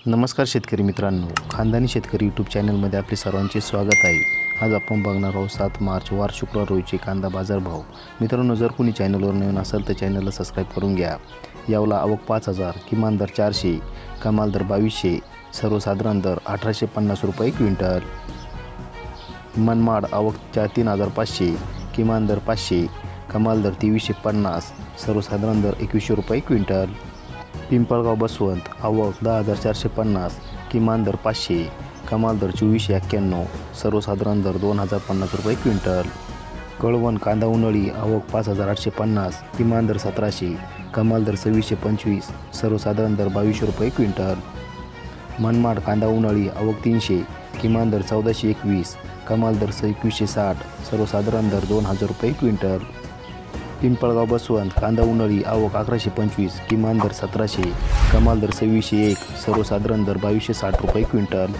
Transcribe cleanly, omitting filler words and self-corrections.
नमस्कार शेतकरी मित्रांनो, खानदानी शेतकरी यूट्यूब चॅनलमध्ये आपले सर्वांचे स्वागत आहे। आज आपण बघणार आहोत 7 मार्च वार शुक्रवार रोजीचे कांदा बाजार भाव। मित्रांनो, जर कोणी चॅनलवर नवीन असेल तर चॅनलला सबस्क्राईब करून घ्या। यावला आवक 5000, किमान दर 400, कमाल दर 2200, सर्वसाधारण दर 1850 रुपये क्विंटल। मनमाड आवक 3500, किमान दर 500, कमाल दर 2350, सर्वसाधारण दर 2100 रुपये क्विंटल। पिंपळगाव बसवंत आवक 10450, किमान दर 500, कमाल दर 2491, सर्वसाधारण दर 2050 रुपये क्विंटल। कळवण कांदा उन्हाळी आवक 5850, किमान दर 1700, कमाल दर 2625, सर्वसाधारण दर 2200 रुपये क्विंटल। मनमाड कांदा उन्हाळी आवक 300, किमान दर 1421, कमाल दर 2160, सर्वसाधारण दर 2000 रुपये क्विंटल। पिंपळगाव बसवंत कांदा उन्हाळी आवक 1125, किमान दर 1700, कमाल दर 2601, सर्वसाधारण दर 2260 रुपये क्विंटल।